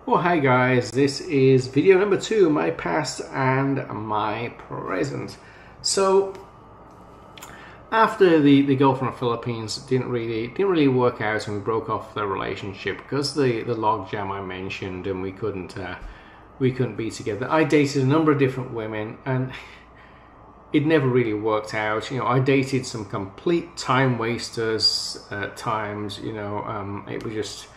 Well, hi guys, this is video number 2, my past and my present. So after the girl from the Philippines didn't really work out, and we broke off the relationship because the logjam I mentioned, and we couldn't be together. I dated a number of different women, and it never really worked out. You know, I dated some complete time wasters at times. It was just.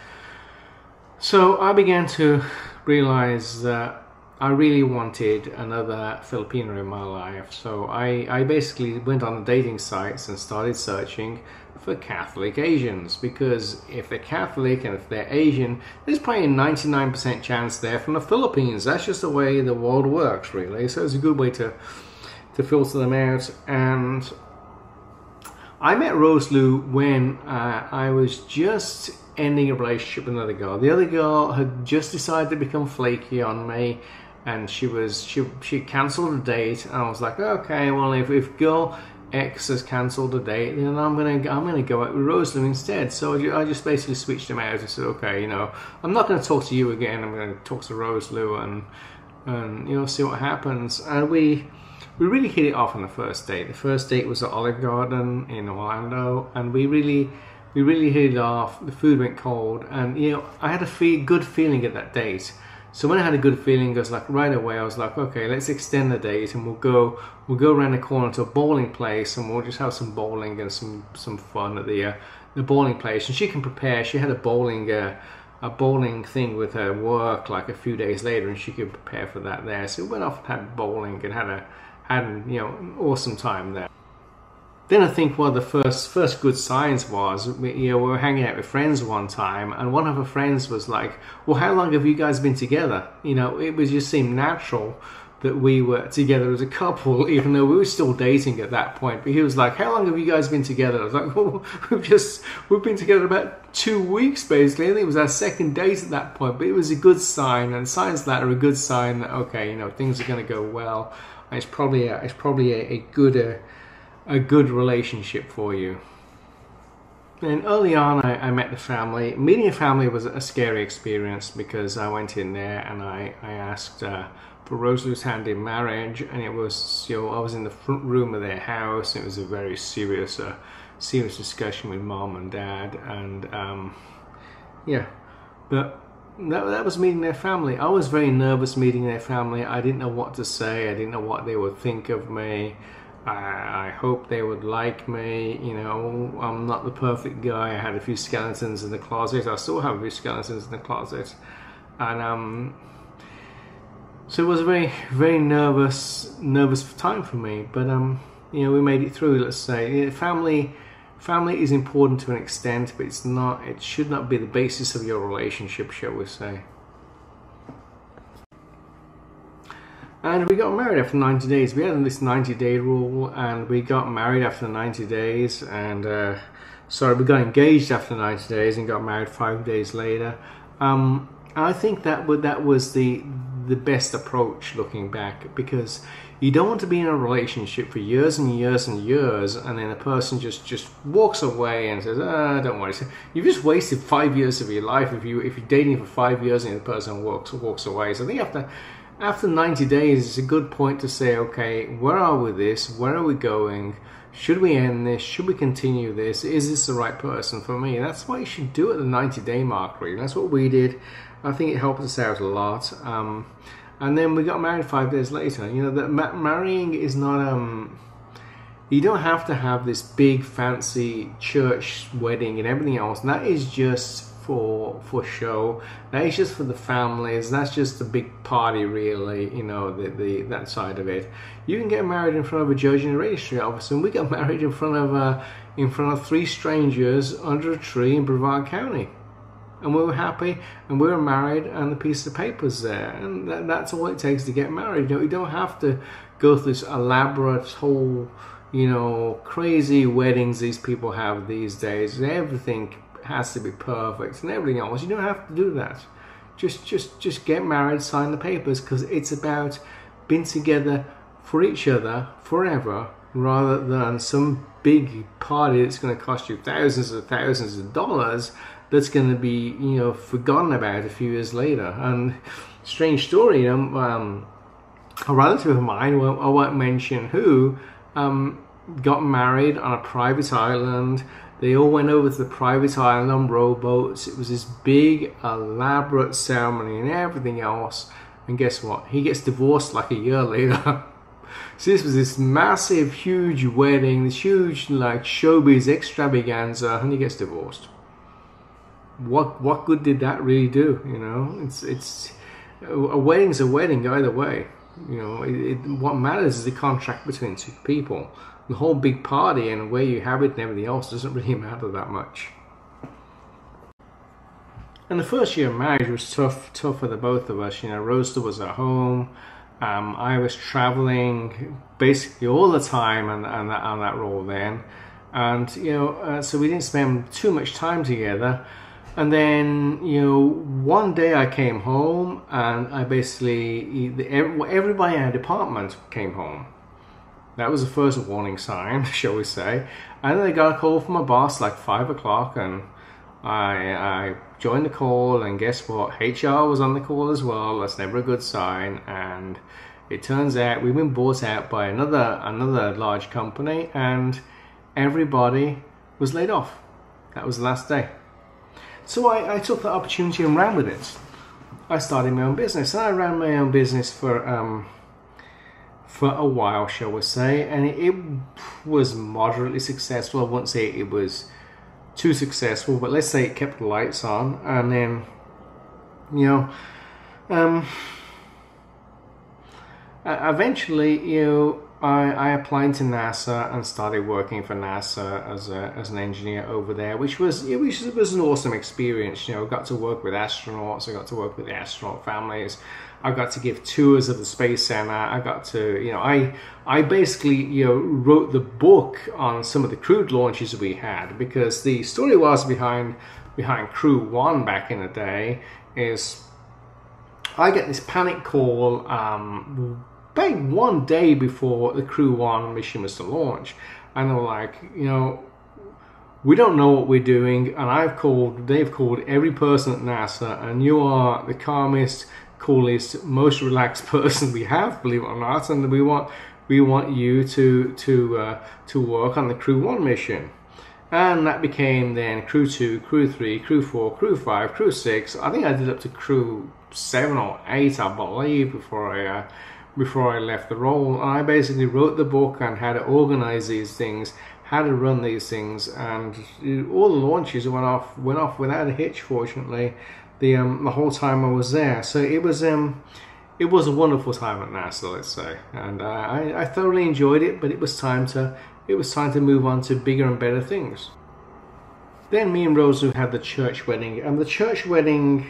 So I began to realize that I really wanted another Filipino in my life. So I basically went on the dating sites and started searching for Catholic Asians, because if they're Catholic and if they're Asian, there's probably a 99% chance they're from the Philippines. That's just the way the world works, really. So it's a good way to filter them out. And I met Rose Lou when I was just ending a relationship with another girl. The other girl had just decided to become flaky on me, and she cancelled a date. And I was like, okay, well, if girl X has cancelled a date, then I'm gonna go out with Rose Lou instead. So I just basically switched them out. I said, okay, I'm not gonna talk to you again. I'm gonna talk to Rose Lou and see what happens. And we really hit it off on the first date. The first date was at Olive Garden in Orlando, and we really hit it off. The food went cold, and I had a good feeling at that date. So when I had a good feeling, I was like, right away, I was like, okay, let's extend the date, and we'll go around the corner to a bowling place, and we'll just have some bowling and some fun at the bowling place. And she can prepare. She had a bowling thing with her work like a few days later, and she could prepare for that there. So we went off and had bowling and had an awesome time there. Then I think one of the first good signs was we were hanging out with friends one time, and one of her friends was like, well, how long have you guys been together? It just seemed natural that we were together as a couple, even though we were still dating at that point. But he was like, how long have you guys been together? I was like, well, we've been together about 2 weeks, basically. I think it was our second date at that point, but it was a good sign, and signs like that are a good sign that, okay, things are going to go well. And it's probably a good relationship for you. And early on, I met the family. Meeting a family was a scary experience, because I went in there and I asked for Rose Lou's hand in marriage, and it was I was in the front room of their house. It was a very serious discussion with mom and dad, and but that was meeting their family. I was very nervous meeting their family. I didn't know what to say. I didn't know what they would think of me. I hope they would like me. I'm not the perfect guy. I had a few skeletons in the closet. I still have a few skeletons in the closet, and so it was a very, very nervous time for me. But we made it through. Let's say family is important to an extent, but it should not be the basis of your relationship, shall we say. And we got married after 90 days. We had this 90-day rule, and we got married after 90 days. And we got engaged after 90 days and got married 5 days later. I think that was the best approach looking back, because you don't want to be in a relationship for years and years and years, and then a person just walks away and says, don't worry. So you've just wasted 5 years of your life if you're dating for 5 years and the person walks away. So I think after 90 days, it's a good point to say, okay, where are we with this? Where are we going? Should we end this? Should we continue this? Is this the right person for me? That's what you should do at the 90-day mark, really. That's what we did. I think it helped us out a lot. And then we got married 5 days later. That marrying is not... you don't have to have this big, fancy church wedding and everything else. And that is just for show. That is just for the families. That's just a big party, really. That side of it. You can get married in front of a judge and a registry officer. And we got married in front of 3 strangers under a tree in Brevard County, and we were happy, and we were married, and the piece of paper's there, and that's all it takes to get married. You don't have to go through this elaborate whole, crazy weddings these people have these days. Everything has to be perfect and everything else. You don't have to do that. Just get married, sign the papers, because it's about being together for each other forever, rather than some big party that's going to cost you thousands of dollars that's going to be, you know, forgotten about a few years later. And strange story, you know, a relative of mine, I won't mention who, got married on a private island. They all went over to the private island on rowboats. It was this big, elaborate ceremony and everything else. And guess what? He gets divorced like a year later. So this was this massive, huge wedding, this huge, like, showbiz extravaganza, and he gets divorced. What good did that really do? You know, it's a wedding's a wedding either way. You know, what matters is the contract between two people. The whole big party and where you have it and everything else doesn't really matter that much. And the first year of marriage was tough for the both of us. You know, Rosa was at home. I was traveling basically all the time on that role then. And, you know, so we didn't spend too much time together. And then, you know, one day I came home and I basically, everybody in our department came home. That was the first warning sign, shall we say. And then I got a call from my boss like 5 o'clock, and I joined the call, and guess what? HR was on the call as well. That's never a good sign. And it turns out we've been bought out by another large company, and everybody was laid off. That was the last day. So I took the opportunity and ran with it. I started my own business, and I ran my own business for a while, shall we say, and it was moderately successful. I wouldn't say it was too successful, but let's say it kept the lights on. And then, you know, eventually, you know, I applied to NASA and started working for NASA as an engineer over there, which was an awesome experience. You know, I got to work with astronauts. I got to work with the astronaut families. I got to give tours of the Space Center. I got to, you know, I basically, you know, wrote the book on some of the crewed launches we had, because the story was behind Crew 1 back in the day is I get this panic call about one day before the Crew 1 mission was to launch, and they were like, you know, we don't know what we're doing, and they've called every person at NASA, and you are the calmest, coolest, most relaxed person we have, believe it or not, and we want you to work on the Crew 1 mission. And that became then Crew 2, Crew 3, Crew 4, Crew 5, Crew 6. I think I did up to Crew 7 or 8, I believe, before I left the role. And I basically wrote the book on how to organize these things, how to run these things, and all the launches went off without a hitch, fortunately, the whole time I was there. So it was a wonderful time at NASA, let's say, and I thoroughly enjoyed it. But it was time to move on to bigger and better things. Then me and Rosa had the church wedding, and the church wedding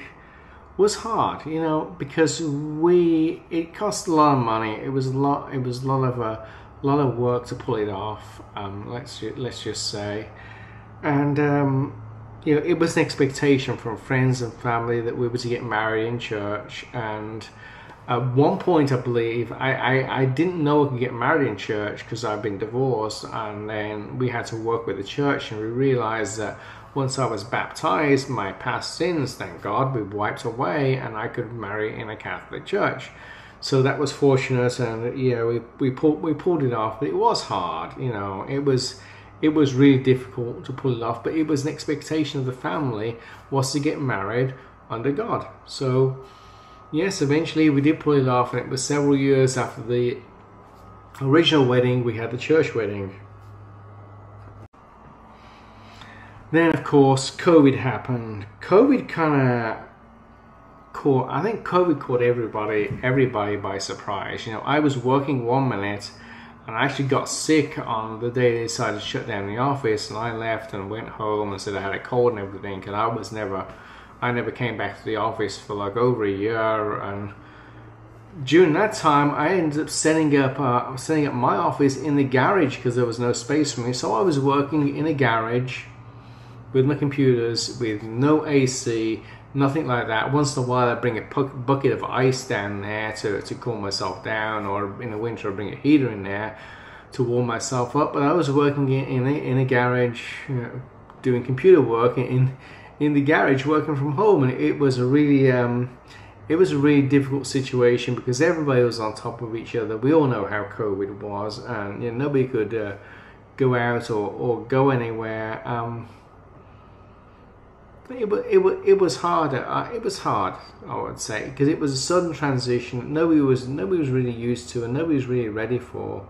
was hard, you know, because it cost a lot of money. It was a lot of work to pull it off. Let's just say, and you know, it was an expectation from friends and family that we were to get married in church. And at one point, I believe, I didn't know I could get married in church because I'd been divorced, and then we had to work with the church, and we realized that once I was baptized, my past sins, thank God, were wiped away, and I could marry in a Catholic church. So that was fortunate, and you know, we pulled it off. But it was hard, you know. It was really difficult to pull it off, but it was an expectation of the family was to get married under God. So yes, eventually we did pull it off, and it was several years after the original wedding we had the church wedding. Then of course COVID happened. COVID caught everybody by surprise. You know, I was working 1 minute, and I actually got sick on the day they decided to shut down the office, and I left and went home and said I had a cold and everything, and I never came back to the office for like over a year. And during that time, I ended up setting up my office in the garage because there was no space for me. So I was working in a garage with my computers, with no AC, nothing like that. Once in a while, I'd bring a bucket of ice down there to cool myself down, or in the winter, I'd bring a heater in there to warm myself up. But I was working in a garage, you know, doing computer work in in the garage working from home, and it was a really difficult situation because everybody was on top of each other. We all know how COVID was, and nobody could go out or go anywhere. It was hard. It was hard, I would say, because it was a sudden transition. Nobody was really used to, and nobody was really ready for.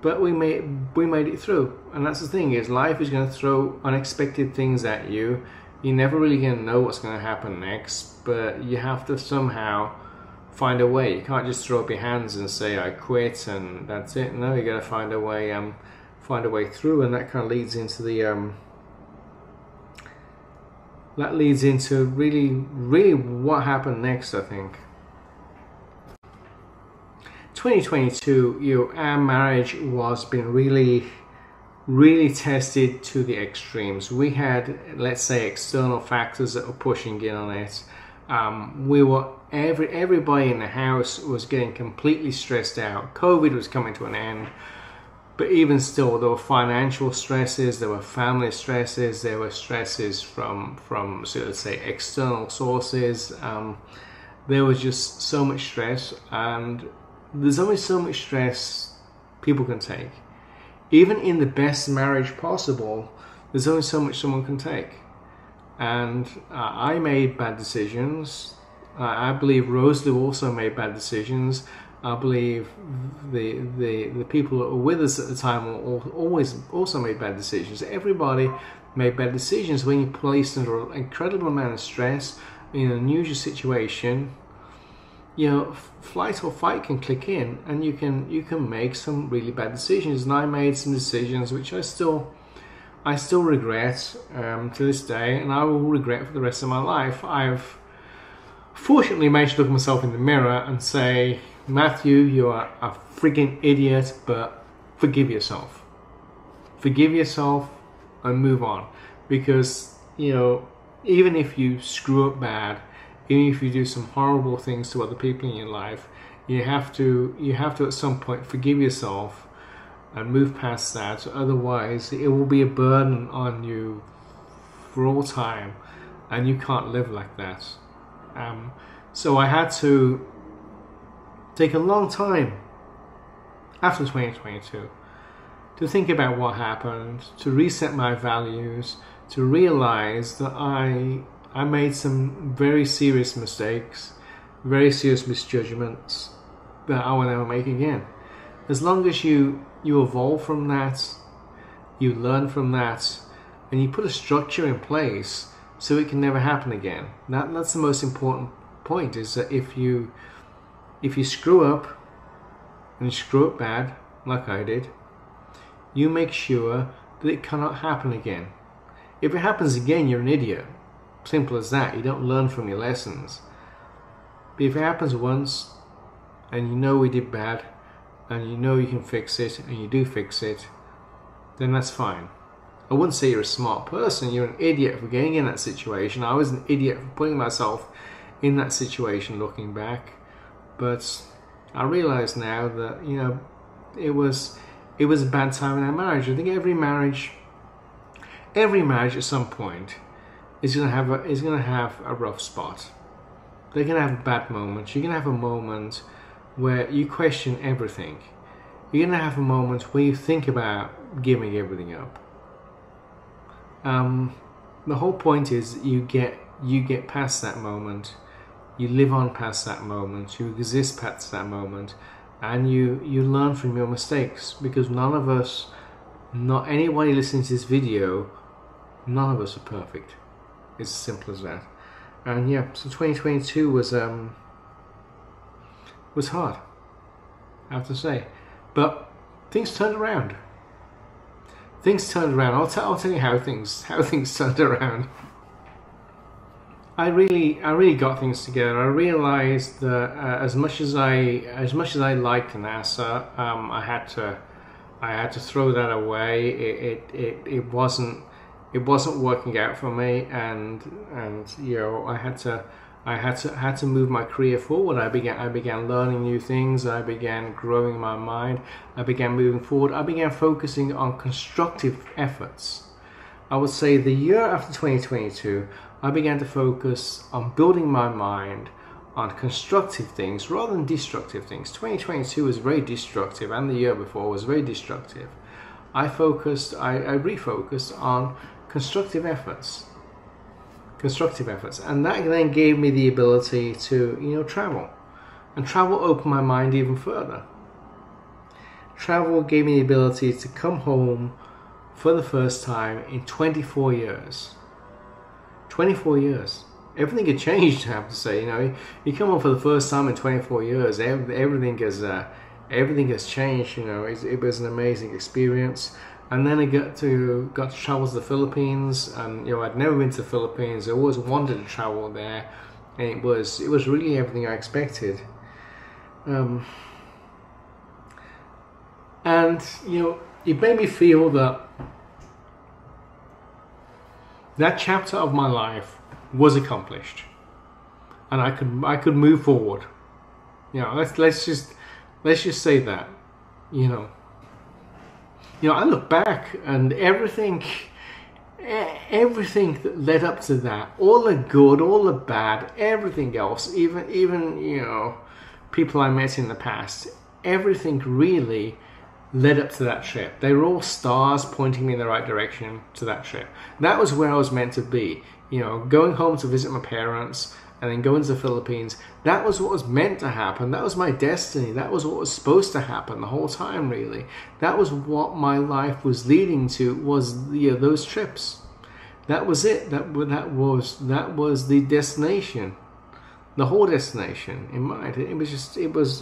But we made it through, and that's the thing, is life is going to throw unexpected things at you. You're never really going to know what's going to happen next, but you have to somehow find a way. You can't just throw up your hands and say I quit and that's it. No, you got to find a way through, and that kind of leads into really what happened next, I think. 2022, our marriage was being really tested to the extremes. We had, let's say, external factors that were pushing in on it. Everybody in the house was getting completely stressed out. COVID was coming to an end, but even still, there were financial stresses, there were family stresses, there were stresses from so let's say external sources. There was just so much stress, and there's only so much stress people can take. Even in the best marriage possible, there's only so much someone can take. And I made bad decisions. I believe Rosalie also made bad decisions. I believe the people that were with us at the time always also made bad decisions. Everybody made bad decisions. When you're placed under an incredible amount of stress in an unusual situation, flight or fight can click in, and you can make some really bad decisions. And I made some decisions which I still regret to this day, and I will regret for the rest of my life. I've fortunately managed to look at myself in the mirror and say, Matthew, you are a freaking idiot, but forgive yourself. Forgive yourself and move on. Because, even if you screw up bad, even if you do some horrible things to other people in your life, you have to at some point forgive yourself and move past that. Otherwise, it will be a burden on you for all time, and you can't live like that. So I had to take a long time after 2022 to think about what happened, to reset my values, to realize that I made some very serious mistakes, very serious misjudgments that I will never make again. As long as you evolve from that, you learn from that, and you put a structure in place so it can never happen again. That's the most important point, is that if you screw up, and you screw up bad, like I did, you make sure that it cannot happen again. If it happens again, you're an idiot. Simple as that. You don't learn from your lessons. But if it happens once, and you know we did bad, and you know you can fix it, and you do fix it, then that's fine. I wouldn't say you're a smart person. You're an idiot for getting in that situation. I was an idiot for putting myself in that situation looking back. But I realize now that, it was a bad time in our marriage. I think every marriage at some point is going to have a rough spot. They're going to have bad moments. You're going to have a moment where you question everything. You're going to have a moment where you think about giving everything up. The whole point is you get past that moment. You live on past that moment. You exist past that moment, and you learn from your mistakes. Because none of us, not anybody listening to this video, none of us are perfect. It's as simple as that. And yeah, so 2022 was hard, I have to say, but things turned around. I'll tell you how things turned around. I really got things together. I realized that as much as I liked NASA, I had to throw that away. It wasn't working out for me, and I had to move my career forward. I began learning new things. I began growing my mind. I began moving forward. I began focusing on constructive efforts, I would say the year after 2022, I began to focus on building my mind on constructive things rather than destructive things. 2022 was very destructive, and the year before was very destructive. I refocused on constructive efforts, and that then gave me the ability to, travel, and travel opened my mind even further. Travel gave me the ability to come home for the first time in 24 years. 24 years. Everything had changed, I have to say. You come home for the first time in 24 years. Everything has changed. It was an amazing experience. And then I got to travel to the Philippines, and I'd never been to the Philippines. I always wanted to travel there, and it was really everything I expected. And it made me feel that chapter of my life was accomplished, and I could move forward. Let's just say that. I look back, and everything that led up to that, all the good, all the bad, everything else, even people I met in the past, everything really led up to that trip. They were all stars pointing me in the right direction to that trip. That was where I was meant to be. Going home to visit my parents and then going to the Philippines, that was what was meant to happen. That was my destiny. That was what was supposed to happen the whole time, really. That was what my life was leading to, was those trips. That was it. That was the destination. The whole destination in mind. It was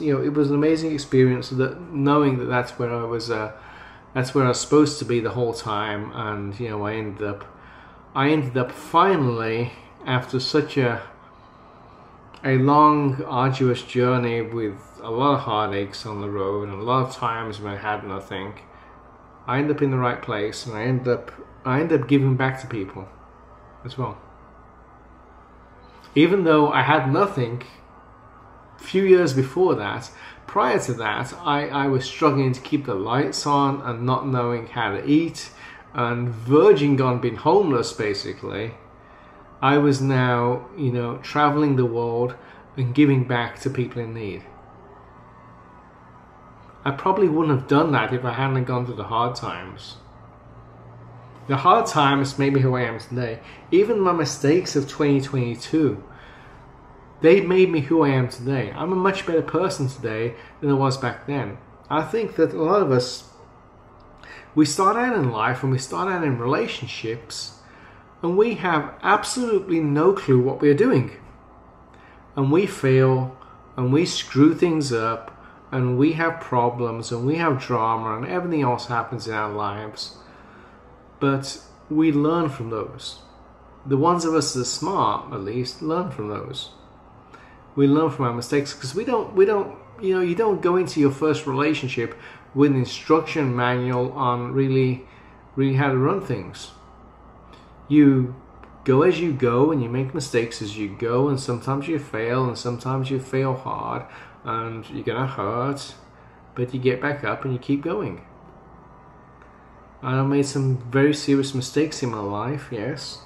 an amazing experience, knowing that that's where I was supposed to be the whole time. And I ended up finally, after such a long, arduous journey with a lot of heartaches on the road and a lot of times when I had nothing, I ended up in the right place, and I ended up giving back to people as well. Even though I had nothing a few years before that, prior to that, I was struggling to keep the lights on and not knowing how to eat and verging on being homeless, basically. I was now, traveling the world and giving back to people in need. I probably wouldn't have done that if I hadn't gone through the hard times. The hard times made me who I am today. Even my mistakes of 2022, they made me who I am today. I'm a much better person today than I was back then. I think that a lot of us, we start out in life and we start out in relationships, and we have absolutely no clue what we're doing. And we fail, and we screw things up, and we have problems, and we have drama, and everything else happens in our lives. But we learn from those. The ones of us that are smart, at least, learn from those. We learn from our mistakes, because you don't go into your first relationship with an instruction manual on really how to run things. You go as you go, and you make mistakes as you go, and sometimes you fail, and sometimes you fail hard, and you're gonna hurt, but you get back up and you keep going. I've made some very serious mistakes in my life, yes,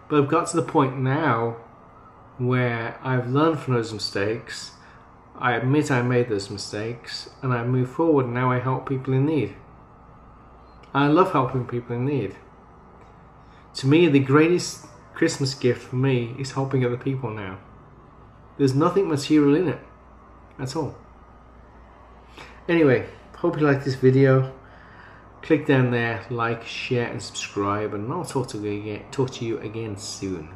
but I've got to the point now where I've learned from those mistakes. I admit I made those mistakes, and I move forward, and now I help people in need. I love helping people in need. To me, the greatest Christmas gift for me is helping other people now. There's nothing material in it at all. Anyway, hope you like this video. Click down there, like, share and subscribe, and I'll talk to you again soon.